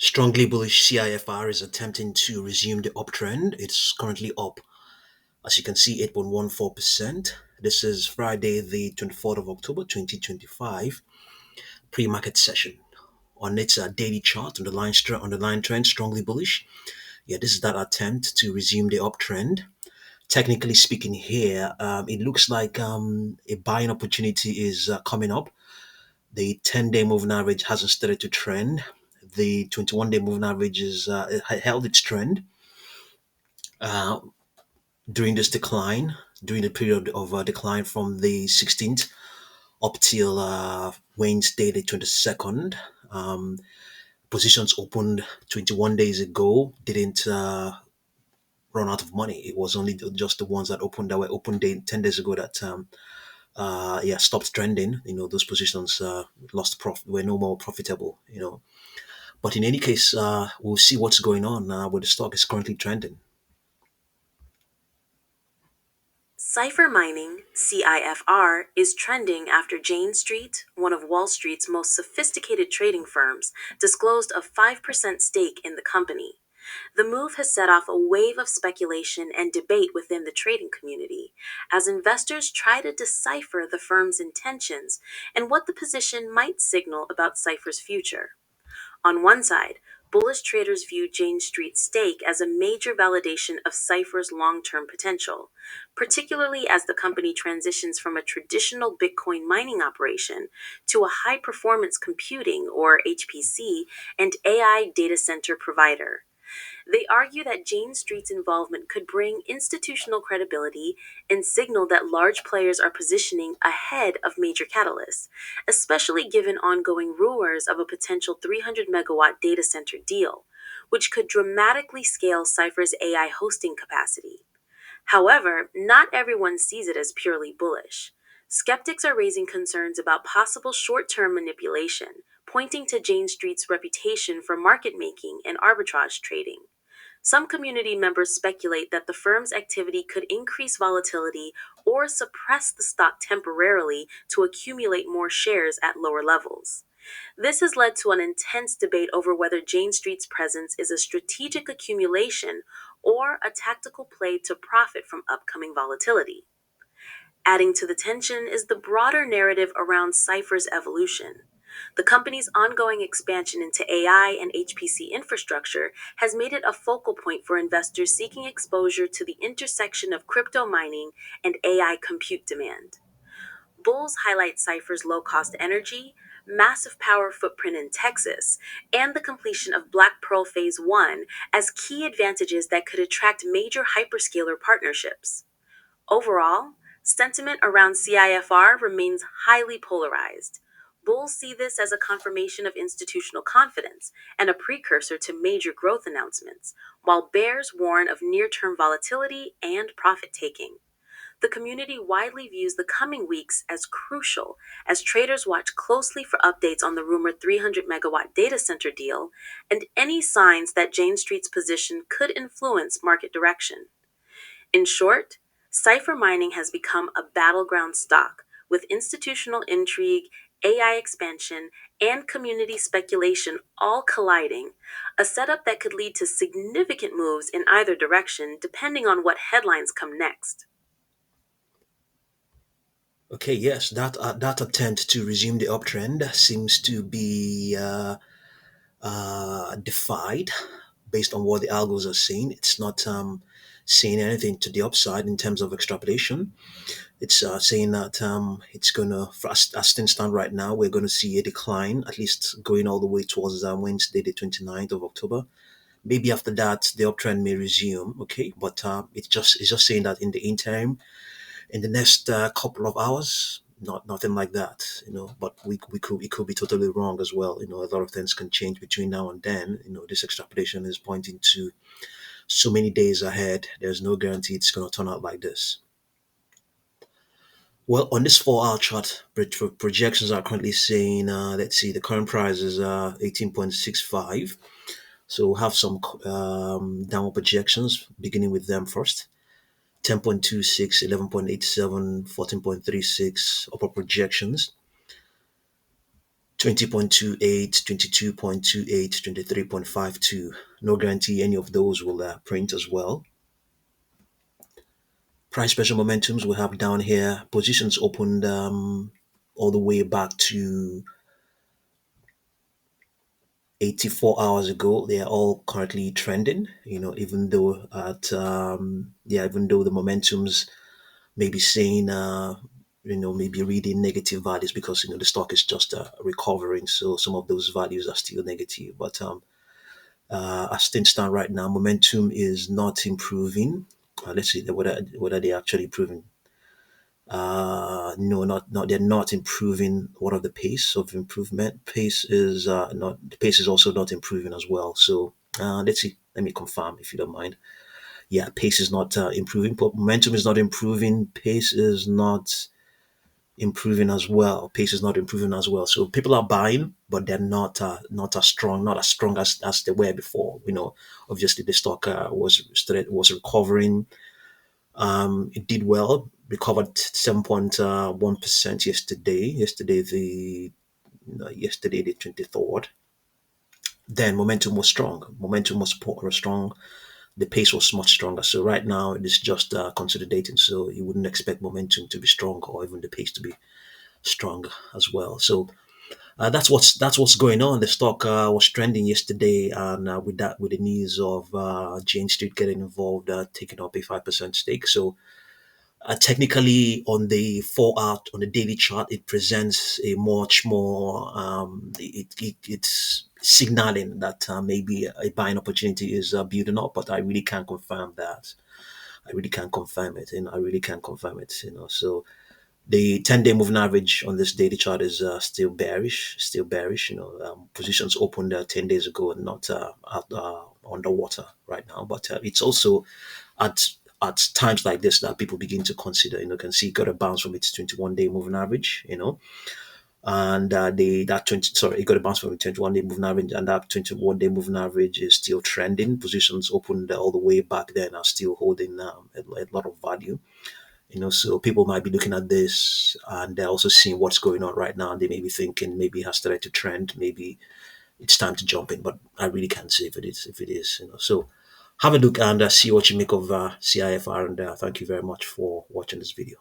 Strongly bullish CIFR is attempting to resume the uptrend. It's currently up, as you can see, 8.14%. This is Friday, the 24th of October, 2025, pre-market session. On its daily chart, on the line trend, strongly bullish. Yeah, this is that attempt to resume the uptrend. Technically speaking, here, it looks like a buying opportunity is coming up. The 10-day moving average hasn't started to trend. The 21-day moving average is held its trend uh, during this decline, during the period of decline from the 16th up till Wednesday, the 22nd. Um, Positions opened 21 days ago didn't run out of money. It was only just the ones that were opened 10 days ago that stopped trending. Those positions lost profit, were no more profitable. But in any case, we'll see what's going on where the stock is currently trending. Cipher Mining, CIFR, is trending after Jane Street, one of Wall Street's most sophisticated trading firms, disclosed a 5% stake in the company. The move has set off a wave of speculation and debate within the trading community as investors try to decipher the firm's intentions and what the position might signal about Cipher's future. On one side, bullish traders view Jane Street's stake as a major validation of Cipher's long term potential, particularly as the company transitions from a traditional Bitcoin mining operation to a high performance computing, or HPC, and AI data center provider. They argue that Jane Street's involvement could bring institutional credibility and signal that large players are positioning ahead of major catalysts, especially given ongoing rumors of a potential 300 megawatt data center deal, which could dramatically scale Cipher's AI hosting capacity. However, not everyone sees it as purely bullish. Skeptics are raising concerns about possible short term manipulation, pointing to Jane Street's reputation for market making and arbitrage trading. Some community members speculate that the firm's activity could increase volatility or suppress the stock temporarily to accumulate more shares at lower levels. This has led to an intense debate over whether Jane Street's presence is a strategic accumulation or a tactical play to profit from upcoming volatility. Adding to the tension is the broader narrative around Cipher's evolution. The company's ongoing expansion into AI and HPC infrastructure has made it a focal point for investors seeking exposure to the intersection of crypto mining and AI compute demand. Bulls highlight Cipher's low cost energy, massive power footprint in Texas, and the completion of Black Pearl Phase 1 as key advantages that could attract major hyperscaler partnerships. Overall, sentiment around CIFR remains highly polarized. Bulls see this as a confirmation of institutional confidence and a precursor to major growth announcements, while bears warn of near term volatility and profit taking. The community widely views the coming weeks as crucial as traders watch closely for updates on the rumored 300 megawatt data center deal and any signs that Jane Street's position could influence market direction. In short, Cipher Mining has become a battleground stock with institutional intrigue, AI expansion, and community speculation all colliding, a setup that could lead to significant moves in either direction depending on what headlines come next. Okay, yes, that attempt to resume the uptrend seems to be defied based on what the algos are saying. It's not saying anything to the upside in terms of extrapolation. It's saying that it's gonna, as things stand right now, we're going to see a decline, at least going all the way towards Wednesday, the 29th of October. Maybe after that, the uptrend may resume. Okay, but it's just saying that in the interim, in the next couple of hours, nothing like that. But we could be totally wrong as well. A lot of things can change between now and then. This extrapolation is pointing to so many days ahead. There's no guarantee it's going to turn out like this. Well, on this 4-hour chart, projections are currently saying, let's see, the current price is 18.65. So we'll have some downward projections, beginning with them first. 10.26, 11.87, 14.36 upper projections. 20.28, 22.28, 23.52. No guarantee any of those will print as well. Price pressure momentums we have down here. Positions opened all the way back to 84 hours ago. They are all currently trending. Even though even though the momentums may be saying maybe reading negative values because the stock is just recovering. So some of those values are still negative. But as things stand right now, momentum is not improving. Let's see whether they're actually improving. No, not they're not improving. What of the pace of improvement? Pace is not the pace is also not improving as well. So let's see. Let me confirm if you don't mind. Yeah, pace is not improving. Momentum is not improving. Pace is not improving as well. Pace is not improving as well. So people are buying, but they're not as strong, not as strong as they were before. Obviously the stock was recovering. It did well, recovered 7.1% yesterday. Yesterday the 23rd. Then momentum was strong. Momentum was strong. The pace was much stronger. So right now it is just consolidating. So you wouldn't expect momentum to be strong or even the pace to be strong as well. So that's what's going on. The stock was trending yesterday, and with the news of Jane Street getting involved, taking up a 5% stake. So technically, on the 4 hour on the daily chart, it presents a much more. It's signaling that maybe a buying opportunity is building up, but I really can't confirm that. I really can't confirm it, I really can't confirm it. So the 10-day moving average on this daily chart is still bearish, still bearish. Positions opened 10 days ago and not underwater right now. But it's also at times like this that people begin to consider. Can see it got a bounce from its 21-day moving average. And it got a bounce from the 21-day moving average, and that 21-day moving average is still trending. Positions opened all the way back then are still holding a lot of value. So people might be looking at this and they're also seeing what's going on right now. They may be thinking maybe it has started to trend, maybe it's time to jump in, but I really can't say if it is. So have a look and see what you make of CIFR, and thank you very much for watching this video.